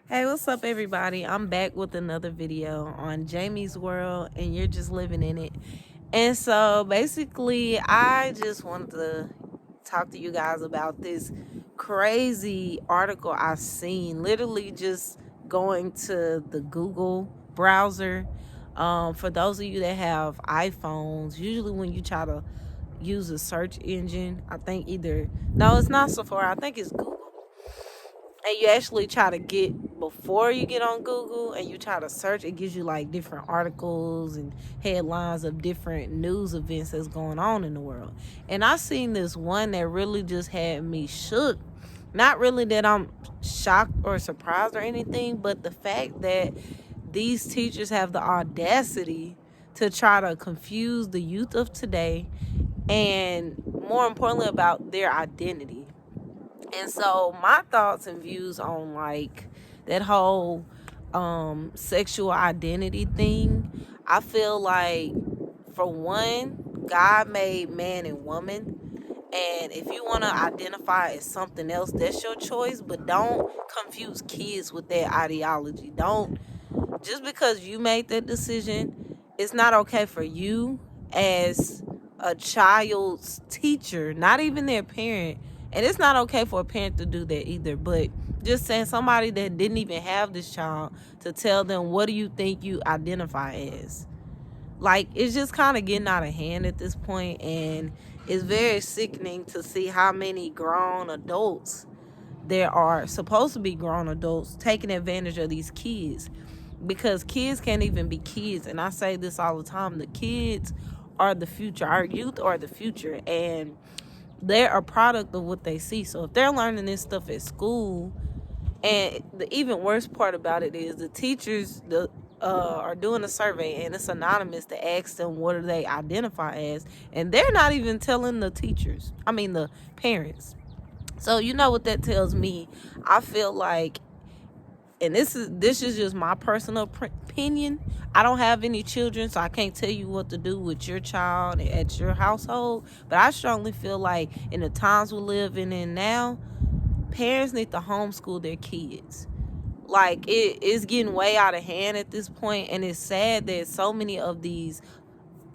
Hey, what's up, everybody? I'm back with another video on Jamie's World, and you're just living in it. And so, basically, I just wanted to talk to you guys about this crazy article I've seen. Literally, just going to the Google browser. For those of you that have iPhones, usually when you try to use a search engine, I think no, it's not Safari, I think it's Google, and you actually try to get before you get on Google and you try to search, it gives you like different articles and headlines of different news events that's going on in the world. And I seen this one that really just had me shook. Not really that I'm shocked or surprised or anything, but the fact that these teachers have the audacity to try to confuse the youth of today, and more importantly about their identity. And so my thoughts and views on like that whole sexual identity thing, I feel like, for one, God made man and woman. And if you want to identify as something else, that's your choice. But don't confuse kids with that ideology. Don't, just because you made that decision, it's not okay for you as a child's teacher, not even their parent. And it's not okay for a parent to do that either. But just saying, somebody that didn't even have this child, to tell them, what do you think you identify as? Like, it's just kind of getting out of hand at this point, and it's very sickening to see how many grown adults there are, supposed to be grown adults, taking advantage of these kids, because kids can't even be kids. And I say this all the time, the kids are the future, our youth are the future, and they're a product of what they see. So if they're learning this stuff at school, and the even worst part about it is the teachers are doing a survey, and it's anonymous, to ask them what do they identify as, and they're not even telling the teachers, I mean the parents. So you know what that tells me. I feel like, and this is just my personal opinion. I don't have any children, so I can't tell you what to do with your child at your household. But I strongly feel like, in the times we're living in now, parents need to homeschool their kids. Like, it is getting way out of hand at this point, and it's sad that so many of these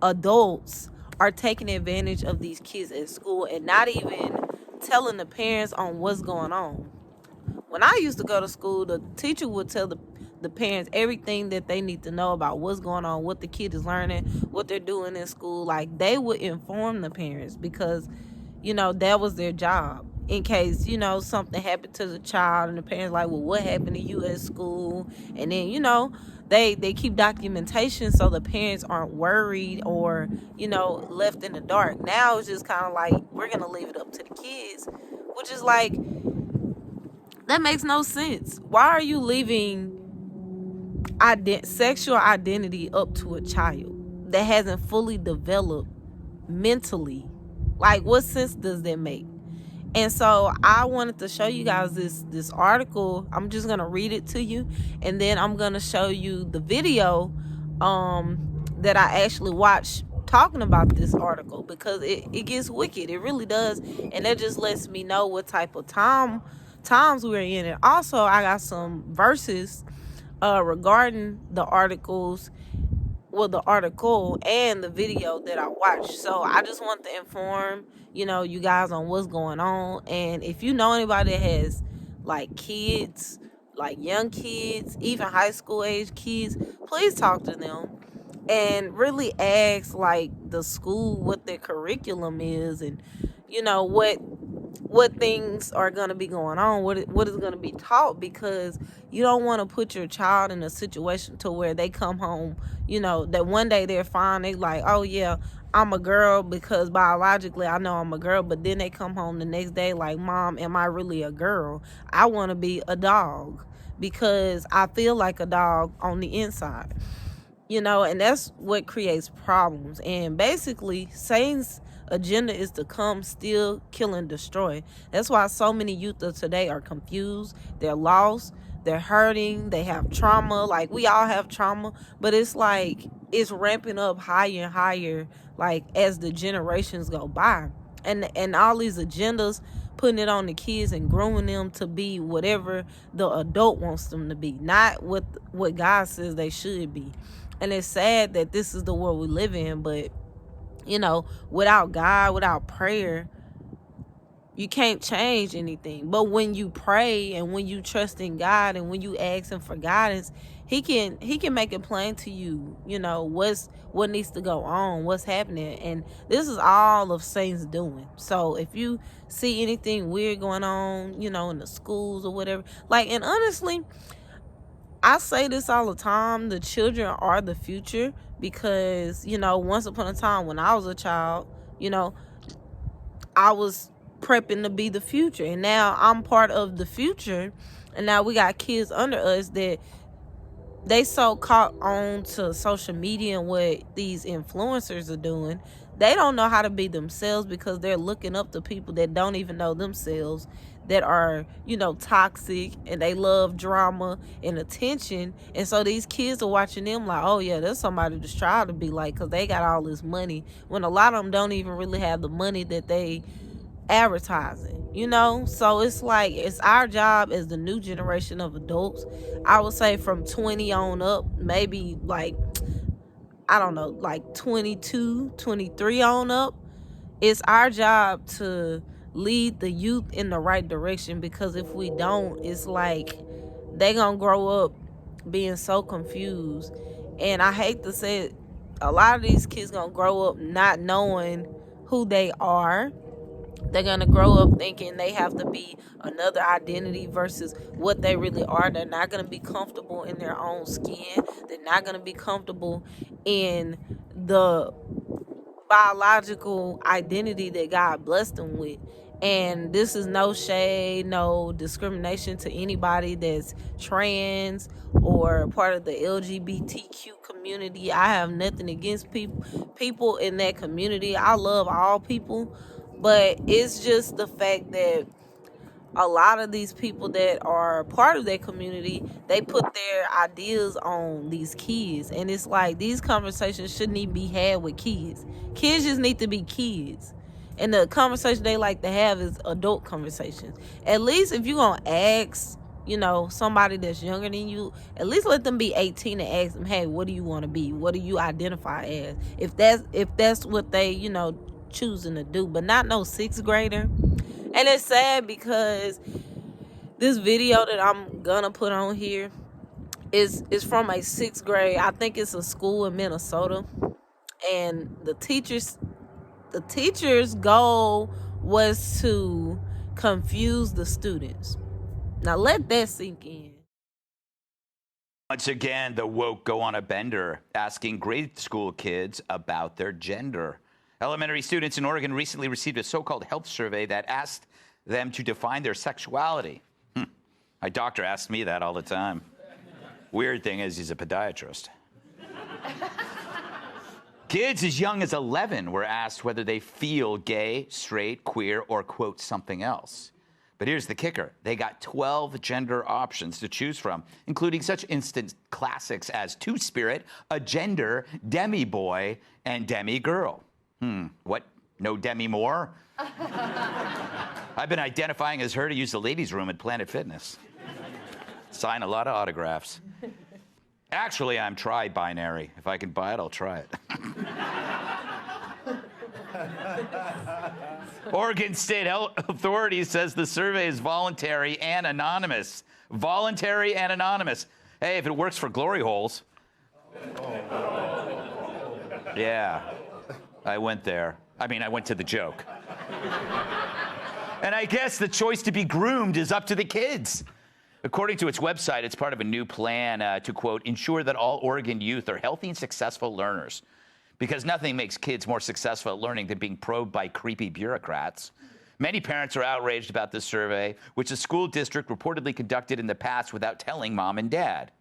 adults are taking advantage of these kids at school and not even telling the parents on what's going on. When I used to go to school, the teacher would tell the parents everything that they need to know about what's going on, what the kid is learning, what they're doing in school. Like, they would inform the parents, because, that was their job. In case, something happened to the child, and the parents like, well, what happened to you at school? And then, they keep documentation so the parents aren't worried or, left in the dark. Now it's just kind of like, we're going to leave it up to the kids, which is like, that makes no sense. Why are you leaving sexual identity up to a child that hasn't fully developed mentally? Like, what sense does that make? And so I wanted to show you guys this article. I'm just gonna read it to you, and then I'm gonna show you the video that I actually watched talking about this article, because it gets wicked. It really does. And that just lets me know what type of times we're in. And also, I got some verses regarding the articles, well, the article and the video that I watched. So I just want to inform, you guys on what's going on. And if you know anybody that has like kids, like young kids, even high school age kids, please talk to them and really ask like the school what their curriculum is, and what things are going to be going on, what is going to be taught, because you don't want to put your child in a situation to where they come home, that one day they're fine, they like, oh yeah, I'm a girl because biologically I know I'm a girl, but then they come home the next day like, mom, am I really a girl? I want to be a dog because I feel like a dog on the inside. And that's what creates problems. And basically, Satan's agenda is to come, steal, kill, and destroy. That's why so many youth of today are confused, they're lost, they're hurting, they have trauma. Like, we all have trauma, but it's like it's ramping up higher and higher, like, as the generations go by. and all these agendas, putting it on the kids and growing them to be whatever the adult wants them to be, not what God says they should be. And it's sad that this is the world we live in, but without God, without prayer, you can't change anything. But when you pray and when you trust in God and when you ask him for guidance, he can make it plain to you, what needs to go on, what's happening. And this is all of Satan's doing. So if you see anything weird going on, in the schools or whatever, and honestly, I say this all the time, the children are the future, because, once upon a time when I was a child, I was prepping to be the future, and now I'm part of the future. And now we got kids under us that they so caught on to social media and what these influencers are doing, they don't know how to be themselves, because they're looking up to people that don't even know themselves, that are toxic, and they love drama and attention. And so these kids are watching them like, oh yeah, there's somebody to strive to be like, because they got all this money, when a lot of them don't even really have the money that they advertising. So it's like, it's our job as the new generation of adults, I would say from 20 on up, maybe I don't know, 22, 23 on up. It's our job to lead the youth in the right direction, because if we don't, it's like they gonna grow up being so confused. And I hate to say it, a lot of these kids gonna grow up not knowing who they are. They're going to grow up thinking they have to be another identity versus what they really are. They're not going to be comfortable in their own skin. They're not going to be comfortable in the biological identity that God blessed them with. And this is no shade, no discrimination to anybody that's trans or part of the LGBTQ community. I have nothing against people in that community. I love all people. But it's just the fact that a lot of these people that are part of that community, they put their ideas on these kids. And it's like, these conversations shouldn't even be had with kids. Kids just need to be kids. And the conversation they like to have is adult conversations. At least if you're going to ask, somebody that's younger than you, at least let them be 18 and ask them, hey, what do you want to be? What do you identify as? If that's what they, choosing to do, but not no sixth grader. And it's sad because this video that I'm gonna put on here is from a sixth grade. I think it's a school in Minnesota, and the teacher's goal was to confuse the students. Now let that sink in. Once again, the woke go on a bender, asking grade school kids about their gender. Elementary students in Oregon recently received a so-called health survey that asked them to define their sexuality. My doctor asks me that all the time. Weird thing is, he's a podiatrist. Kids as young as 11 were asked whether they feel gay, straight, queer, or, quote, something else. But here's the kicker. They got 12 gender options to choose from, including such instant classics as two-spirit, a gender, demi-boy, and demi-girl. What? No Demi Moore? I've been identifying as her to use the ladies' room at Planet Fitness. Sign a lot of autographs. Actually, I'm tri-binary. If I can buy it, I'll try it. Oregon State Health Authority says the survey is voluntary and anonymous. Voluntary and anonymous. Hey, if it works for glory holes. Yeah. I went there. I mean, I went to the joke. And I guess the choice to be groomed is up to the kids. According to its website, it's part of a new plan to, quote, ensure that all Oregon youth are healthy and successful learners. Because nothing makes kids more successful at learning than being probed by creepy bureaucrats. Many parents are outraged about this survey, which the school district reportedly conducted in the past without telling mom and dad.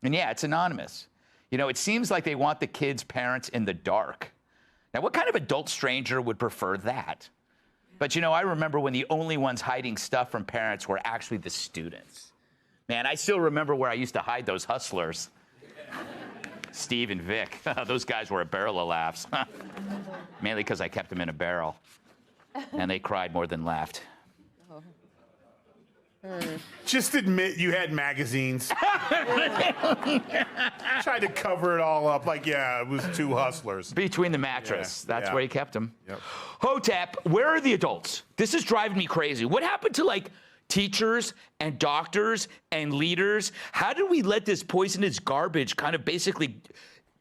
And yeah, it's anonymous. It seems like they want the kids' parents in the dark. Now, what kind of adult stranger would prefer that? But, I remember when the only ones hiding stuff from parents were actually the students. Man, I still remember where I used to hide those hustlers. Steve and Vic. Those guys were a barrel of laughs. Mainly because I kept them in a barrel. and they cried more than laughed. Just admit you had magazines. Tried to cover it all up like, yeah, it was two hustlers. Between the mattress. Yeah, That's yeah. where he kept them. Yep. Hotep, where are the adults? This is driving me crazy. What happened to, like, teachers and doctors and leaders? How did we let this poisonous garbage kind of basically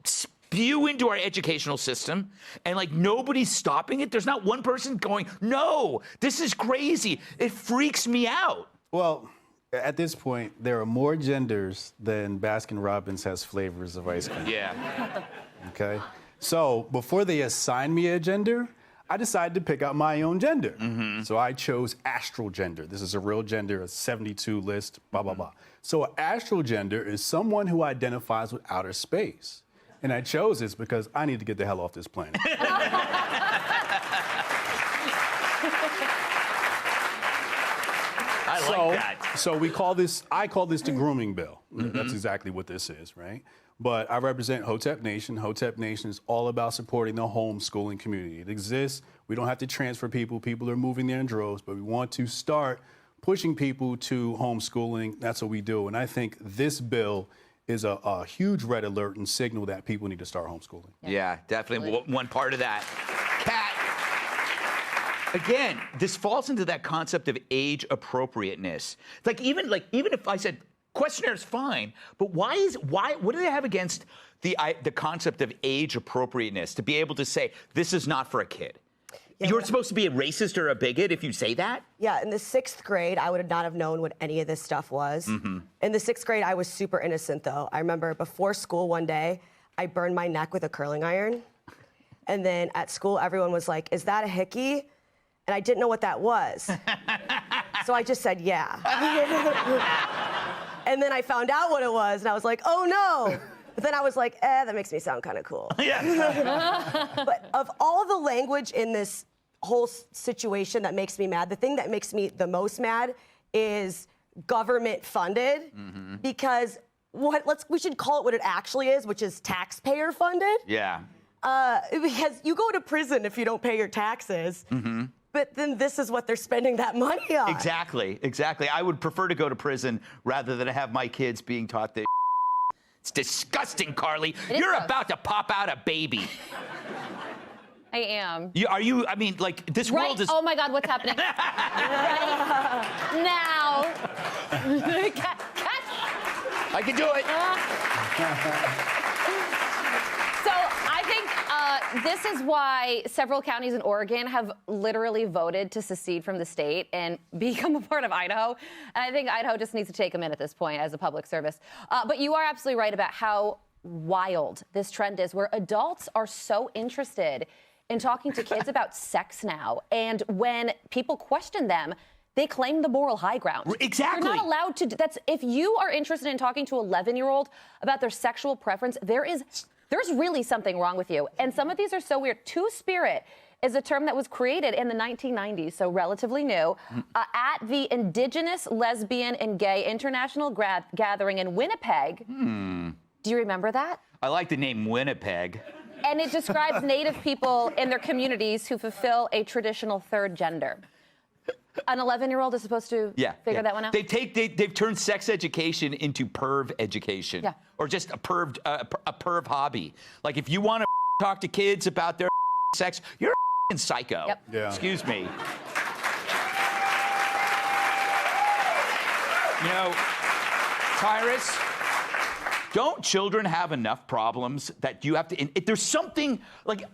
spew into our educational system, and like nobody's stopping it? There's not one person going, no, this is crazy. It freaks me out. Well, at this point, there are more genders than Baskin-Robbins has flavors of ice cream. Yeah. Okay? So before they assigned me a gender, I decided to pick out my own gender. So I chose astral gender. This is a real gender, a 72 list, blah, blah, blah. So an astral gender is someone who identifies with outer space. And I chose this because I need to get the hell off this planet. I like that. So I call this the grooming bill. That's exactly what this is, right? But I represent Hotep Nation. Hotep Nation is all about supporting the homeschooling community. It exists. We don't have to transfer people. People are moving there in droves, but we want to start pushing people to homeschooling. That's what we do. And I think this bill is a huge red alert and signal that people need to start homeschooling. Yeah, definitely one part of that. Kat, again, this falls into that concept of age appropriateness. Even if I said questionnaire is fine, but why? What do they have against the concept of age appropriateness to be able to say this is not for a kid? Yeah, You're supposed to be a racist or a bigot if you say that? Yeah, in the 6th grade, I would not have known what any of this stuff was. In the 6th grade, I was super innocent, though. I remember before school one day, I burned my neck with a curling iron. And then at school, everyone was like, is that a hickey? And I didn't know what that was. So I just said, yeah. And then I found out what it was, and I was like, oh, no. But then I was like, that makes me sound kind of cool. Yeah. But of all the language in this whole situation that makes me mad, the thing that makes me the most mad is government funded, because we should call it what it actually is, which is taxpayer funded. Yeah. Because you go to prison if you don't pay your taxes. But then this is what they're spending that money on. Exactly. I would prefer to go to prison rather than have my kids being taught this. It's disgusting, Carly. You're about to pop out a baby. I am. I mean, like, this Right? world is... Oh my God, what's happening? Right now. I can do it. So I think this is why several counties in Oregon have literally voted to secede from the state and become a part of Idaho. And I think Idaho just needs to take them in at this point as a public service. But you are absolutely right about how wild this trend is, where adults are so interested in talking to kids about sex now. And when people question them, they claim the moral high ground. Exactly. You're not allowed to. If you are interested in talking to an 11-year-old about their sexual preference, there's really something wrong with you. And some of these are so weird. Two-spirit is a term that was created in the 1990s, so relatively new, at the Indigenous Lesbian and Gay International Gathering in Winnipeg. Do you remember that? I like the name Winnipeg. And it describes Native people in their communities who fulfill a traditional third gender. An 11-year-old is supposed to figure that one out? They've turned sex education into perv education. Yeah. Or just a perv hobby. Like, if you want to talk to kids about their sex, you're a psycho. Yep. Yeah. Excuse me. You know, Tyrus, don't children have enough problems that you have to... there's something, like,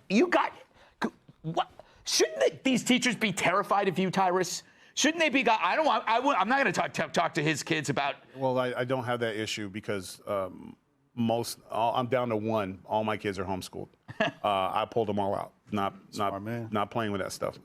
what? Shouldn't these teachers be terrified of you, Tyrus? Shouldn't they be... I'm not going to talk to his kids about... Well, I don't have that issue because I'm down to one. All my kids are homeschooled. I pulled them all out. Not playing with that stuff.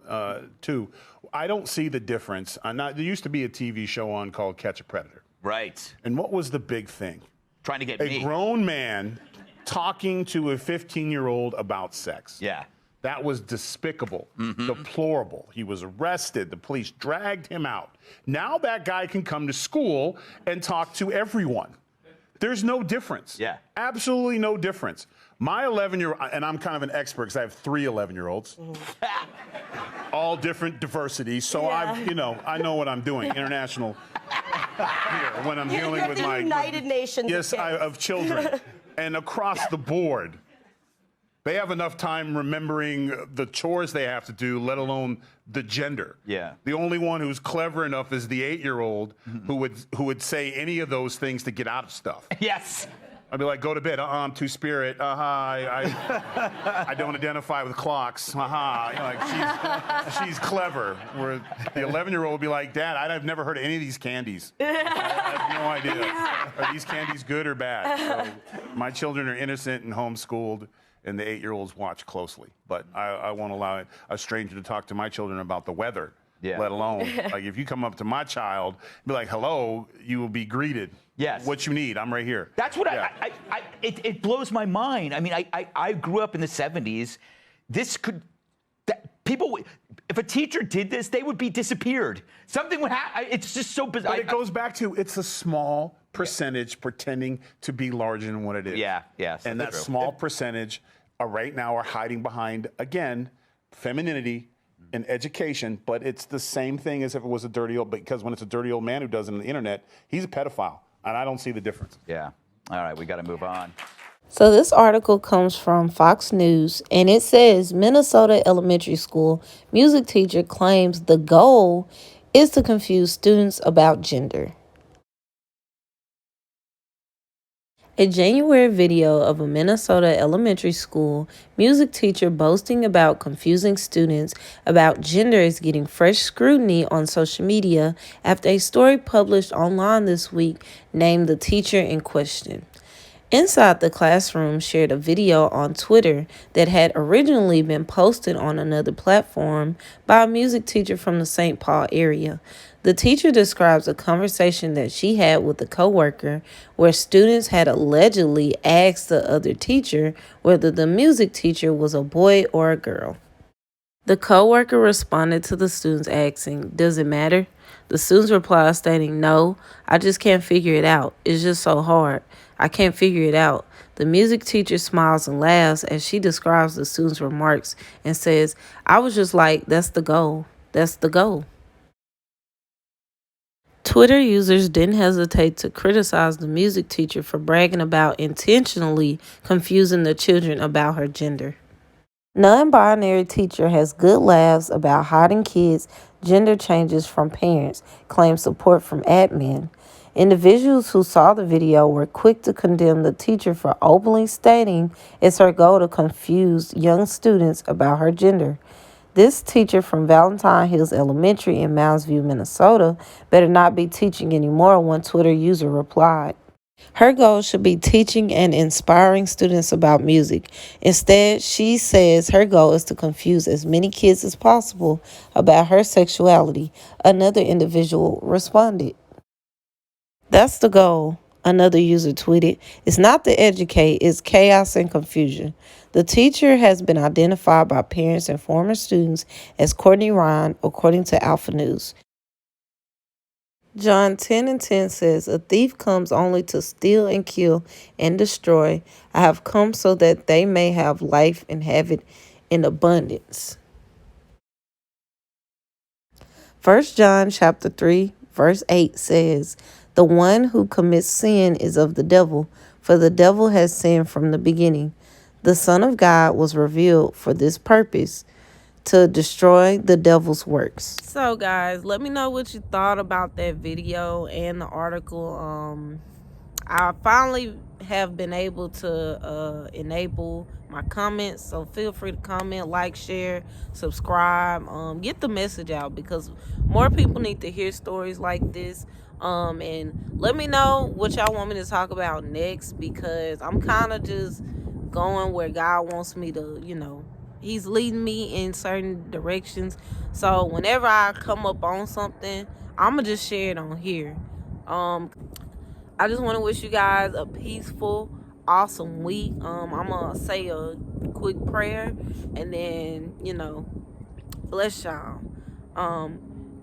Two, I don't see the difference. There used to be a TV show on called Catch a Predator. Right. And what was the big thing? Trying to get A grown man talking to a 15-year-old about sex. Yeah. That was despicable, deplorable. He was arrested. The police dragged him out. Now that guy can come to school and talk to everyone. There's no difference. Yeah. Absolutely no difference. My 11-year-old, and I'm kind of an expert because I have 3 11-year-olds. all different diversities. So I know what I'm doing. International here when I'm dealing You're with the my United Nations. yes, of children, and across the board, they have enough time remembering the chores they have to do, let alone the gender. Yeah. The only one who's clever enough is the 8-year-old who would say any of those things to get out of stuff. Yes. I'd be like, go to bed. I'm two-spirit. I don't identify with clocks. Like she's clever. Where the 11-year-old would be like, Dad, I've never heard of any of these candies. I have no idea. Are these candies good or bad? So my children are innocent and homeschooled, and the 8-year-olds watch closely. But I won't allow a stranger to talk to my children about the weather. Yeah. Let alone, like, if you come up to my child, be like, hello, you will be greeted. Yes. What you need, I'm right here. That's what Yeah. it blows my mind. I mean, I grew up in the 70s. If a teacher did this, they would be disappeared. Something would happen. It's just so bizarre. But it goes back to, it's a small percentage pretending to be larger than what it is. Yeah, yes. And that true. small percentage right now are hiding behind, again, femininity and education, but it's the same thing as if it was a dirty old, because when it's a dirty old man who does it on the internet, he's a pedophile, and I don't see the difference. Yeah. All right, we got to move on. So this article comes from Fox News, and it says Minnesota elementary school music teacher claims the goal is to confuse students about gender. A January video of a Minnesota elementary school music teacher boasting about confusing students about gender is getting fresh scrutiny on social media after a story published online this week named the teacher in question. Inside the Classroom shared a video on Twitter that had originally been posted on another platform by a music teacher from the St. Paul area. The teacher describes a conversation that she had with a coworker where students had allegedly asked the other teacher whether the music teacher was a boy or a girl. The coworker responded to the students asking, "Does it matter?" The students replied stating, "No, I just can't figure it out. It's just so hard. I can't figure it out." The music teacher smiles and laughs as she describes the students' remarks and says, "I was just like, that's the goal. That's the goal." Twitter users didn't hesitate to criticize the music teacher for bragging about intentionally confusing the children about her gender. Non-binary teacher has good laughs about hiding kids' gender changes from parents, claims support from admin. Individuals who saw the video were quick to condemn the teacher for openly stating it's her goal to confuse young students about her gender. This teacher from Valentine Hills Elementary in Mounds View, Minnesota, better not be teaching anymore, one Twitter user replied. Her goal should be teaching and inspiring students about music. Instead, she says her goal is to confuse as many kids as possible about her sexuality. Another individual responded. "That's the goal," another user tweeted. "It's not to educate, it's chaos and confusion." The teacher has been identified by parents and former students as Courtney Ryan, according to Alpha News. John 10:10 says, "A thief comes only to steal and kill and destroy. I have come so that they may have life and have it in abundance." 1 John chapter 3, verse 8 says, "The one who commits sin is of the devil, for the devil has sinned from the beginning. The Son of God was revealed for this purpose, to destroy the devil's works." So guys, let me know what you thought about that video and the article. I finally have been able to enable my comments, so feel free to comment, like, share, subscribe, get the message out, because more people need to hear stories like this. And let me know what y'all want me to talk about next, because I'm kind of just going where God wants me to, He's leading me in certain directions. So whenever I come up on something, I'm going to just share it on here. I just want to wish you guys a peaceful, awesome week. I'm going to say a quick prayer and then, bless y'all.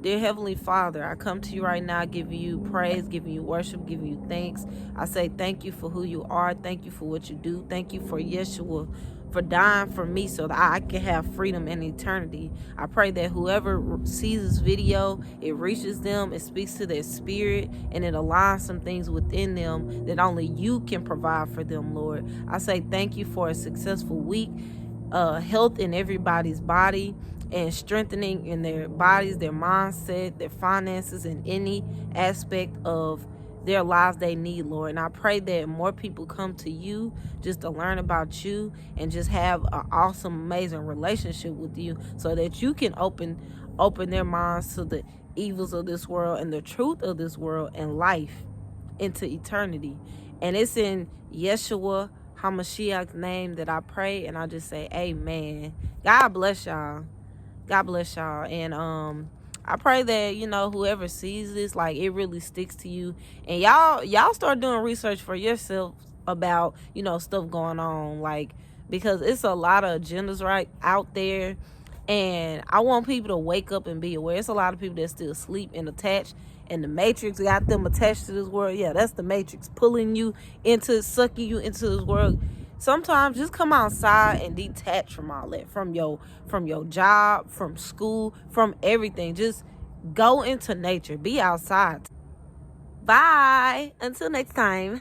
Dear Heavenly Father, I come to you right now giving you praise, giving you worship, giving you thanks. I say thank you for who you are. Thank you for what you do. Thank you for Yeshua, for dying for me so that I can have freedom and eternity. I pray that whoever sees this video, it reaches them, it speaks to their spirit, and it aligns some things within them that only you can provide for them, Lord. I say thank you for a successful week, health in everybody's body, and strengthening in their bodies, their mindset, their finances, and any aspect of their lives they need, Lord. And I pray that more people come to you just to learn about you and just have an awesome, amazing relationship with you, so that you can open their minds to the evils of this world and the truth of this world and life into eternity. And it's in Yeshua HaMashiach's name that I pray, and I just say amen. God bless y'all. God bless y'all. And I pray that, you know, whoever sees this, like, it really sticks to you, and y'all start doing research for yourself about, you know, stuff going on, like, because it's a lot of agendas right out there, and I want people to wake up and be aware. It's a lot of people that still sleep and attached, and the Matrix got them attached to this world. Yeah, that's the Matrix pulling you into, sucking you into this world. Sometimes just come outside and detach from all that, from your job, from school, from everything. Just go into nature, be outside. Bye. Until next time.